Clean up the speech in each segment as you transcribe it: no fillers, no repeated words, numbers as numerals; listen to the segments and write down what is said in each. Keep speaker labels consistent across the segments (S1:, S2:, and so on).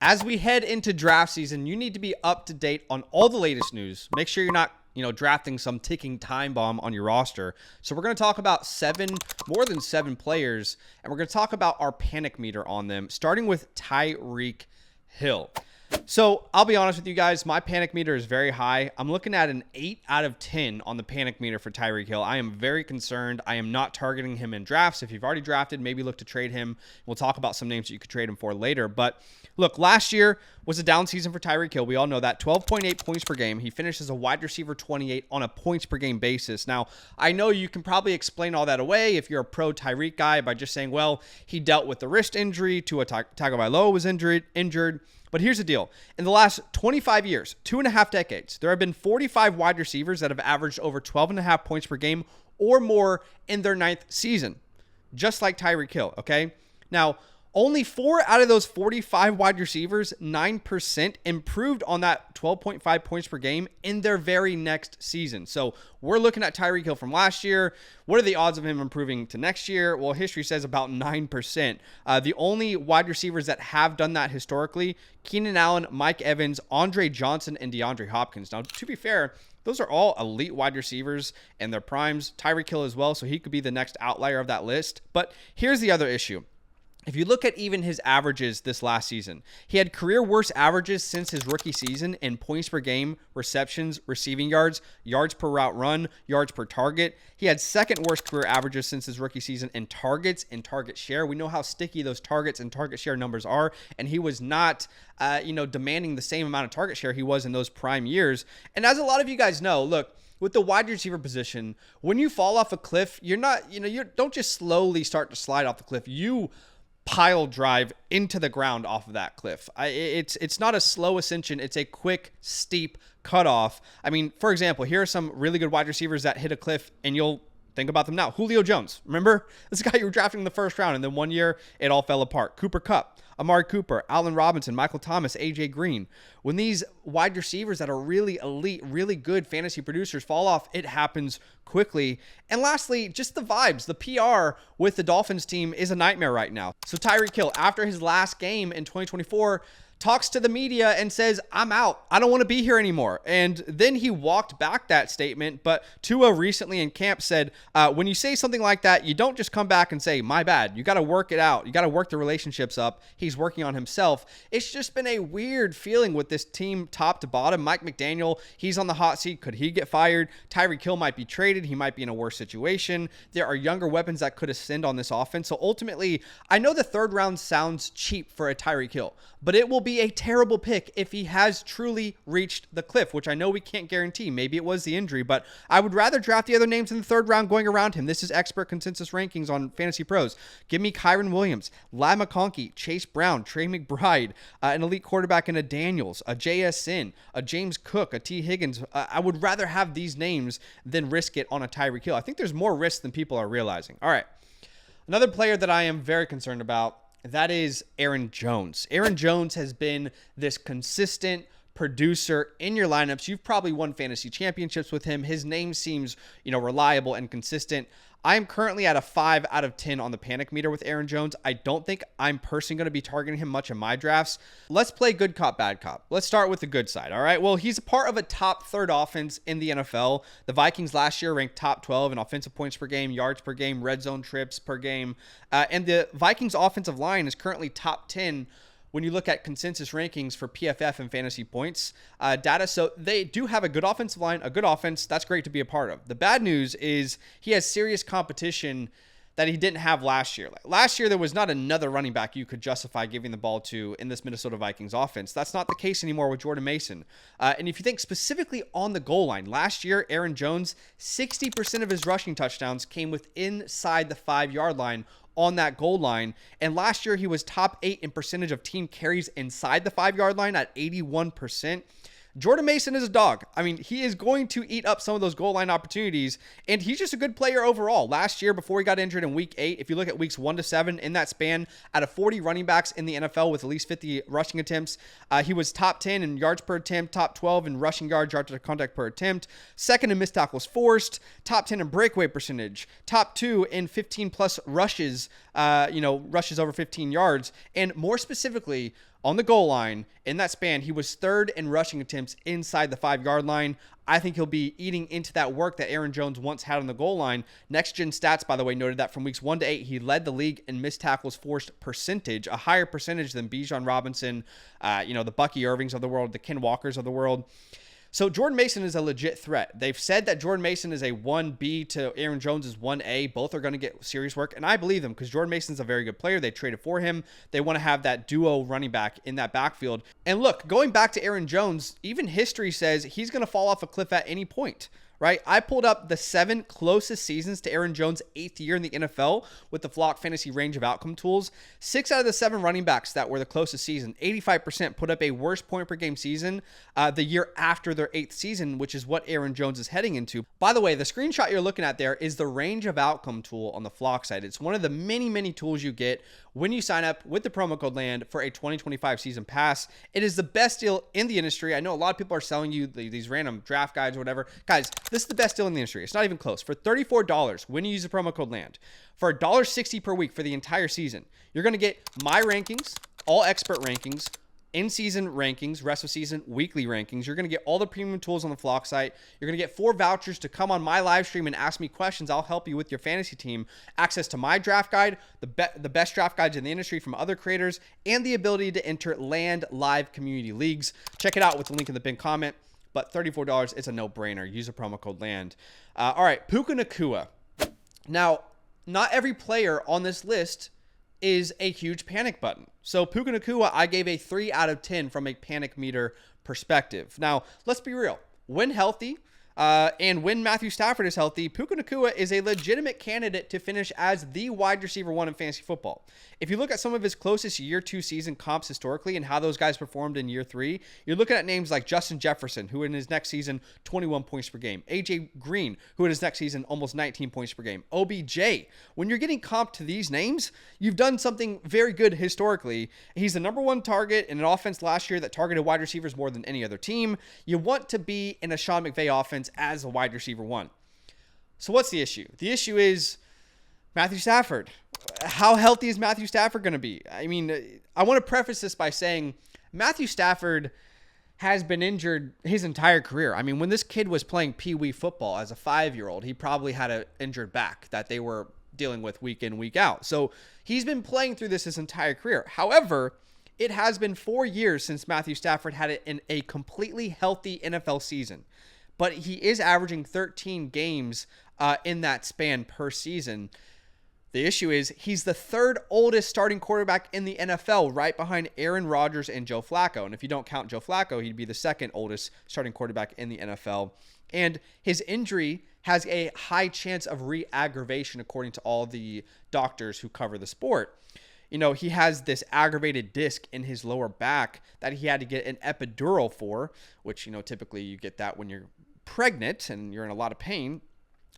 S1: As we head into draft season, you need to be up to date on all the latest news. Make sure you're not, drafting some ticking time bomb on your roster. So we're going to talk about more than seven players, and we're going to talk about our panic meter on them, starting with Tyreek Hill. So I'll be honest with you guys, my panic meter is very high. I'm looking at an 8 out of 10 on the panic meter for Tyreek Hill. I am very concerned. I am not targeting him in drafts. If you've already drafted, maybe look to trade him. We'll talk about some names that you could trade him for later. But look, last year was a down season for Tyreek Hill. We all know that. 12.8 points per game. He finished as a wide receiver 28 on a points per game basis. Now, I know you can probably explain all that away if you're a pro Tyreek guy by just saying, well, he dealt with the wrist injury, Tua Tagovailoa was injured. But here's the deal. In the last 25 years, 2.5 decades, there have been 45 wide receivers that have averaged over 12.5 points per game or more in their 9th season, just like Tyreek Hill, okay? Now, only 4 out of those 45 wide receivers, 9%, improved on that 12.5 points per game in their very next season. So we're looking at Tyreek Hill from last year. What are the odds of him improving to next year? Well, history says about 9%. The only wide receivers that have done that historically, Keenan Allen, Mike Evans, Andre Johnson, and DeAndre Hopkins. Now, to be fair, those are all elite wide receivers in their primes. Tyreek Hill as well, so he could be the next outlier of that list. But here's the other issue. If you look at even his averages this last season, he had career worst averages since his rookie season in points per game, receptions, receiving yards, yards per route run, yards per target. He had second worst career averages since his rookie season in targets and target share. We know how sticky those targets and target share numbers are, and he was not, demanding the same amount of target share he was in those prime years. And as a lot of you guys know, look, with the wide receiver position, when you fall off a cliff, you don't just slowly start to slide off the cliff. You pile drive into the ground off of that cliff. It's not a slow ascension. It's a quick, steep cutoff. I mean, for example, here are some really good wide receivers that hit a cliff, and you'll think about them now. Julio Jones. Remember? This guy you were drafting in the first round, and then one year, it all fell apart. Cooper Kupp, Amari Cooper, Allen Robinson, Michael Thomas, AJ Green. When these wide receivers that are really elite, really good fantasy producers fall off, it happens quickly. And lastly, just the vibes. The PR with the Dolphins team is a nightmare right now. So Tyreek Hill, after his last game in 2024, talks to the media and says, I'm out. I don't want to be here anymore. And then he walked back that statement. But Tua recently in camp said, when you say something like that, you don't just come back and say, my bad. You got to work it out. You got to work the relationships up. He's working on himself. It's just been a weird feeling with this team top to bottom. Mike McDaniel, he's on the hot seat. Could he get fired? Tyreek Hill might be traded. He might be in a worse situation. There are younger weapons that could ascend on this offense. So ultimately, I know the third round sounds cheap for a Tyreek Hill, but it will be a terrible pick if he has truly reached the cliff, which I know we can't guarantee. Maybe it was the injury, but I would rather draft the other names in the third round going around him. This is expert consensus rankings on Fantasy Pros. Give me Kyron Williams, Ladd McConkey, Chase Brown, Trey McBride, an elite quarterback in a Daniels, a JSN, a James Cook, a T. Higgins. I would rather have these names than risk it on a Tyreek Hill. I think there's more risk than people are realizing. All right. Another player that I am very concerned about, that is Aaron Jones. Aaron Jones has been this consistent producer in your lineups. You've probably won fantasy championships with him. His name seems, reliable and consistent. I am currently at a 5 out of 10 on the panic meter with Aaron Jones. I don't think I'm personally going to be targeting him much in my drafts. Let's play good cop, bad cop. Let's start with the good side, all right? Well, he's a part of a top third offense in the NFL. The Vikings last year ranked top 12 in offensive points per game, yards per game, red zone trips per game. And the Vikings offensive line is currently top 10 when you look at consensus rankings for PFF and fantasy points data. So they do have a good offensive line, a good offense. That's great to be a part of. The bad news is he has serious competition that he didn't have last year. Last year, there was not another running back you could justify giving the ball to in this Minnesota Vikings offense. That's not the case anymore with Jordan Mason. And if you think specifically on the goal line, last year, Aaron Jones, 60% of his rushing touchdowns came inside the 5-yard line on that goal line. And last year, he was top 8 in percentage of team carries inside the 5-yard line at 81%. Jordan Mason is a dog. I mean, he is going to eat up some of those goal line opportunities, and he's just a good player overall. Last year, before he got injured in week 8, if you look at weeks 1 to 7 in that span, out of 40 running backs in the NFL with at least 50 rushing attempts, he was top 10 in yards per attempt, top 12 in rushing yards to contact per attempt, second in missed tackles forced, top 10 in breakaway percentage, top 2 in 15 plus rushes, rushes over 15 yards, and more specifically, on the goal line. In that span, he was third in rushing attempts inside the 5-yard line. I think he'll be eating into that work that Aaron Jones once had on the goal line. Next Gen Stats, by the way, noted that from weeks 1 to 8, he led the league in missed tackles forced percentage, a higher percentage than Bijan Robinson, the Bucky Irvings of the world, the Ken Walkers of the world. So Jordan Mason is a legit threat. They've said that Jordan Mason is a 1B to Aaron Jones is 1A. Both are going to get serious work, and I believe them because Jordan Mason's a very good player. They traded for him. They want to have that duo running back in that backfield. And look, going back to Aaron Jones, even history says he's going to fall off a cliff at any point. Right? I pulled up the 7 closest seasons to Aaron Jones' 8th year in the NFL with the Flock Fantasy range of outcome tools. 6 out of the 7 running backs that were the closest season, 85%, put up a worse point per game season the year after their 8th season, which is what Aaron Jones is heading into. By the way, the screenshot you're looking at there is the range of outcome tool on the Flock site. It's one of the many, many tools you get when you sign up with the promo code LAND for a 2025 season pass. It is the best deal in the industry. I know a lot of people are selling you these random draft guides or whatever. Guys, this is the best deal in the industry. It's not even close. For $34 when you use the promo code LAND, for $1.60 per week for the entire season, you're going to get my rankings, all expert rankings, in-season rankings, rest of season, weekly rankings. You're going to get all the premium tools on the Flock site. You're going to get 4 vouchers to come on my live stream and ask me questions. I'll help you with your fantasy team. Access to my draft guide, the best draft guides in the industry from other creators, and the ability to enter LAND live community leagues. Check it out with the link in the pinned comment. But $34, it's a no-brainer. Use a promo code LAND. All right, PUKA NACUA. Now, not every player on this list is a huge panic button. So PUKA NACUA, I gave a 3 out of 10 from a panic meter perspective. Now, let's be real. When healthy, and when Matthew Stafford is healthy, PUKA NACUA is a legitimate candidate to finish as the wide receiver 1 in fantasy football. If you look at some of his closest year 2 season comps historically and how those guys performed in year 3, you're looking at names like Justin Jefferson, who in his next season, 21 points per game. AJ Green, who in his next season, almost 19 points per game. OBJ. When you're getting comped to these names, you've done something very good historically. He's the number 1 target in an offense last year that targeted wide receivers more than any other team. You want to be in a Sean McVay offense as a wide receiver 1. So what's the issue? The issue is Matthew Stafford. How healthy is Matthew Stafford going to be? I mean, I want to preface this by saying Matthew Stafford has been injured his entire career. I mean, when this kid was playing Pee-wee football as a 5-year-old, he probably had an injured back that they were dealing with week in, week out. So he's been playing through this his entire career. However, it has been 4 years since Matthew Stafford had it in a completely healthy NFL season. But he is averaging 13 games in that span per season. The issue is he's the 3rd oldest starting quarterback in the NFL, right behind Aaron Rodgers and Joe Flacco. And if you don't count Joe Flacco, he'd be the 2nd oldest starting quarterback in the NFL. And his injury has a high chance of re-aggravation, according to all the doctors who cover the sport. You know, he has this aggravated disc in his lower back that he had to get an epidural for, which, you know, typically you get that when you're pregnant and you're in a lot of pain.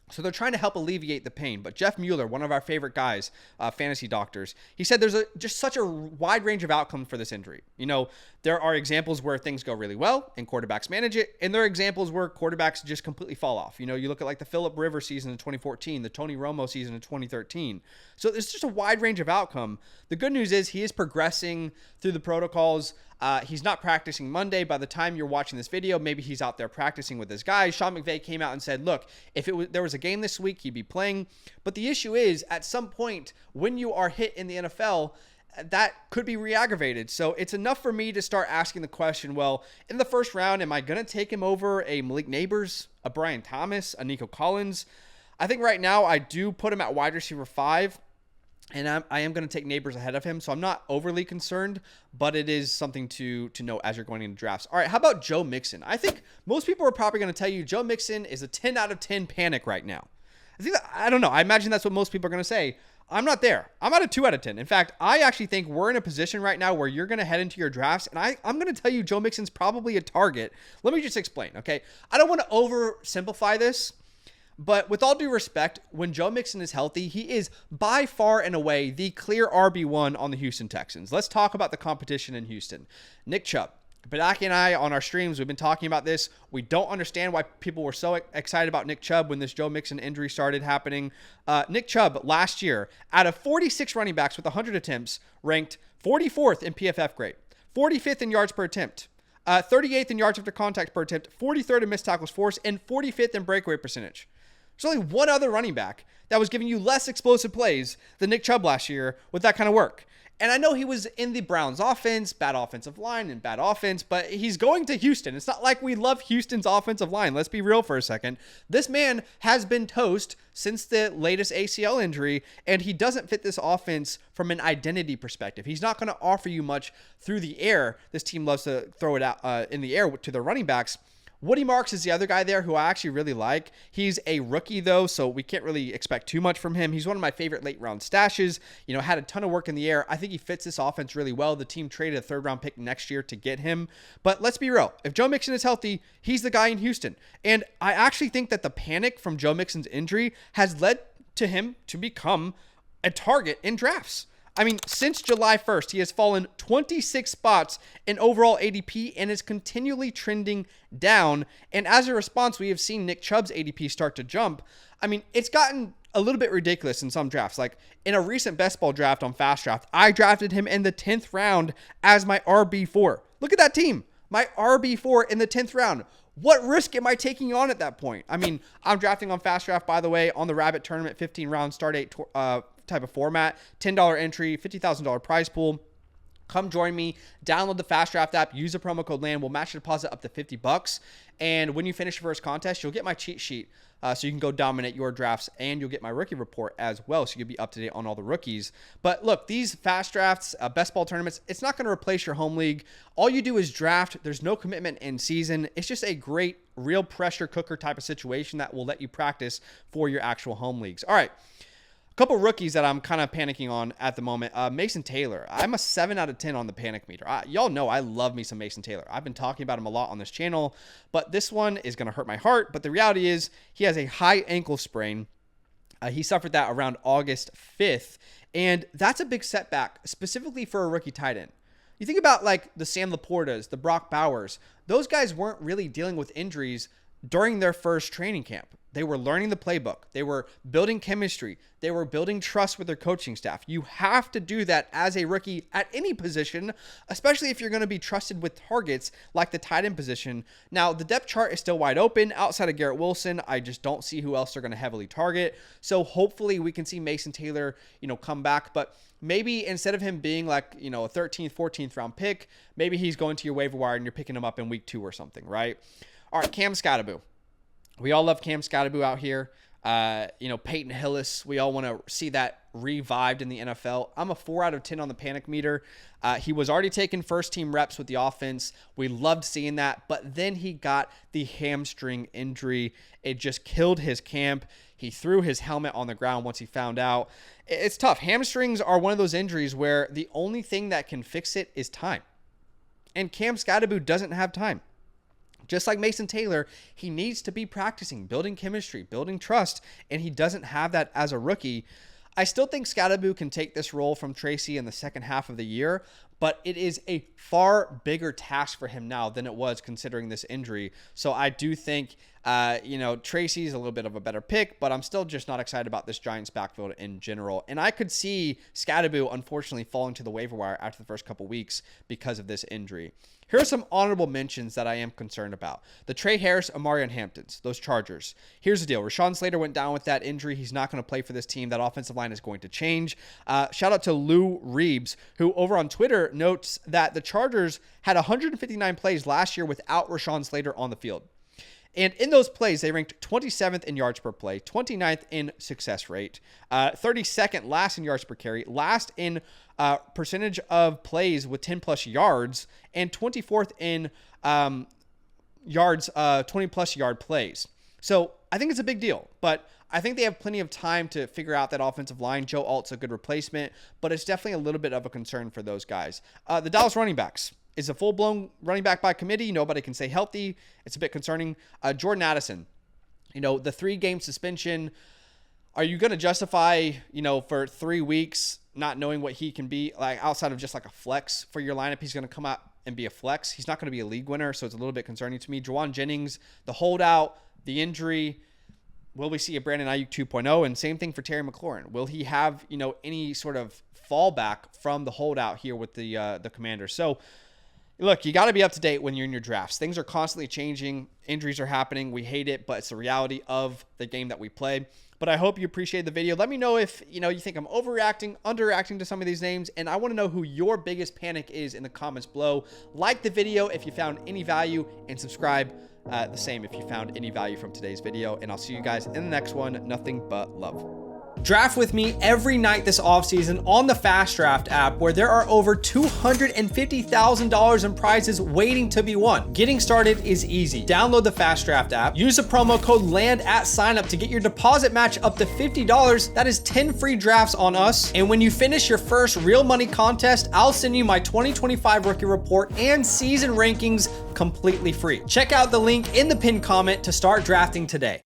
S1: So they're trying to help alleviate the pain. But Jeff Mueller, one of our favorite guys, fantasy doctors, he said there's just such a wide range of outcomes for this injury. You know, there are examples where things go really well and quarterbacks manage it. And there are examples where quarterbacks just completely fall off. You know, you look at like the Phillip Rivers season in 2014, the Tony Romo season in 2013. So there's just a wide range of outcome. The good news is he is progressing through the protocols. He's not practicing Monday. By the time you're watching this video, maybe he's out there practicing with his guys. Sean McVay came out and said, look, if there was a game this week, he'd be playing. But the issue is, at some point, when you are hit in the NFL, that could be re-aggravated. So it's enough for me to start asking the question, well, in the first round, am I going to take him over a Malik Neighbors, a Brian Thomas, a Nico Collins? I think right now I do put him at wide receiver 5. And I am going to take Neighbors ahead of him, so I'm not overly concerned, but it is something to know as you're going into drafts. All right, how about Joe Mixon? I think most people are probably going to tell you Joe Mixon is a 10 out of 10 panic right now. I don't know. I imagine that's what most people are going to say. I'm not there. I'm at a 2 out of 10. In fact, I actually think we're in a position right now where you're going to head into your drafts, and I'm going to tell you Joe Mixon's probably a target. Let me just explain, okay? I don't want to oversimplify this. But with all due respect, when Joe Mixon is healthy, he is by far and away the clear RB1 on the Houston Texans. Let's talk about the competition in Houston. Nick Chubb. Badaki and I on our streams, we've been talking about this. We don't understand why people were so excited about Nick Chubb when this Joe Mixon injury started happening. Nick Chubb last year, out of 46 running backs with 100 attempts, ranked 44th in PFF grade. 45th in yards per attempt, 38th in yards after contact per attempt, 43rd in missed tackles forced, and 45th in breakaway percentage. There's only one other running back that was giving you less explosive plays than Nick Chubb last year with that kind of work. And I know he was in the Browns offense, bad offensive line and bad offense, but he's going to Houston. It's not like we love Houston's offensive line. Let's be real for a second. This man has been toast since the latest ACL injury, and he doesn't fit this offense from an identity perspective. He's not going to offer you much through the air. This team loves to throw it out in the air to their running backs. Woody Marks is the other guy there who I actually really like. He's a rookie, though, so we can't really expect too much from him. He's one of my favorite late-round stashes. Had a ton of work in the air. I think he fits this offense really well. The team traded a third-round pick next year to get him. But let's be real. If Joe Mixon is healthy, he's the guy in Houston. And I actually think that the panic from Joe Mixon's injury has led to him to become a target in drafts. I mean, since July 1st, he has fallen 26 spots in overall ADP and is continually trending down. And as a response, we have seen Nick Chubb's ADP start to jump. I mean, it's gotten a little bit ridiculous in some drafts. Like in a recent best ball draft on FastDraft, I drafted him in the 10th round as my RB4. Look at that team. My RB4 in the 10th round. What risk am I taking on at that point? I mean, I'm drafting on FastDraft, by the way, on the Rabbit Tournament, 15-round start 8 type of format, $10 entry, $50,000 prize pool. Come join me, download the FastDraft app, use the promo code LAND. We'll match your deposit up to $50. And when you finish your first contest, you'll get my cheat sheet so you can go dominate your drafts, and you'll get my rookie report as well, so you'll be up to date on all the rookies. But look, these fast drafts, best ball tournaments, it's not going to replace your home league. All you do is draft. There's no commitment in season. It's just a great, real pressure cooker type of situation that will let you practice for your actual home leagues. All right. A couple rookies that I'm kind of panicking on at the moment. Mason Taylor. I'm a 7 out of 10 on the panic meter. Y'all know I love me some Mason Taylor. I've been talking about him a lot on this channel, but this one is going to hurt my heart. But the reality is he has a high ankle sprain. He suffered that around August 5th, and that's a big setback, specifically for a rookie tight end. You think about like the Sam Laportas, the Brock Bowers. Those guys weren't really dealing with injuries during their first training camp. They were learning the playbook. They were building chemistry. They were building trust with their coaching staff. You have to do that as a rookie at any position, especially if you're going to be trusted with targets like the tight end position. Now, the depth chart is still wide open. Outside of Garrett Wilson, I just don't see who else they're going to heavily target. So hopefully we can see Mason Taylor, come back. But maybe instead of him being like, a 13th, 14th round pick, maybe he's going to your waiver wire and you're picking him up in week 2 or something, right? All right, Cam Skattebo. We all love Cam Skattebo out here. Peyton Hillis, we all want to see that revived in the NFL. I'm a 4 out of 10 on the panic meter. He was already taking first team reps with the offense. We loved seeing that, but then he got the hamstring injury. It just killed his camp. He threw his helmet on the ground once he found out. It's tough. Hamstrings are one of those injuries where the only thing that can fix it is time. And Cam Skattebo doesn't have time. Just like Mason Taylor, he needs to be practicing, building chemistry, building trust, and he doesn't have that as a rookie. I still think Skattebo can take this role from Tracy in the second half of the year, but it is a far bigger task for him now than it was considering this injury. So I do think, Tracy's a little bit of a better pick, but I'm still just not excited about this Giants backfield in general. And I could see Skattebo, unfortunately, falling to the waiver wire after the first couple weeks because of this injury. Here are some honorable mentions that I am concerned about. The Trey Harris, Amarian Hamptons, those Chargers. Here's the deal. Rashawn Slater went down with that injury. He's not going to play for this team. That offensive line is going to change. Shout out to Lou Reeves, who over on Twitter notes that the Chargers had 159 plays last year without Rashawn Slater on the field. And in those plays, they ranked 27th in yards per play, 29th in success rate, 32nd last in yards per carry, last in percentage of plays with 10-plus yards, and 24th in yards, 20-plus yard plays. So I think it's a big deal, but I think they have plenty of time to figure out that offensive line. Joe Alt's a good replacement, but it's definitely a little bit of a concern for those guys. The Dallas running backs. Is a full-blown running back by committee. Nobody can stay healthy. It's a bit concerning. Jordan Addison, the 3-game suspension. Are you going to justify, for 3 weeks not knowing what he can be, like outside of just like a flex for your lineup? He's going to come out and be a flex. He's not going to be a league winner, so it's a little bit concerning to me. Juwan Jennings, the holdout, the injury. Will we see a Brandon Ayuk 2.0? And same thing for Terry McLaurin. Will he have, any sort of fallback from the holdout here with the Commanders? So, Look, you got to be up to date when you're in your drafts. Things are constantly changing. Injuries are happening. We hate it, but it's the reality of the game that we play. But I hope you appreciate the video. Let me know if you think I'm overreacting, underreacting to some of these names, and I want to know who your biggest panic is in the comments below. Like the video if you found any value, and subscribe the same if you found any value from today's video. And I'll see you guys in the next one. Nothing but love. Draft with me every night this offseason on the FastDraft app, where there are over $250,000 in prizes waiting to be won. Getting started is easy. Download the FastDraft app, use the promo code LAND at signup to get your deposit match up to $50. That is 10 free drafts on us. And when you finish your first real money contest, I'll send you my 2025 rookie report and season rankings completely free. Check out the link in the pinned comment to start drafting today.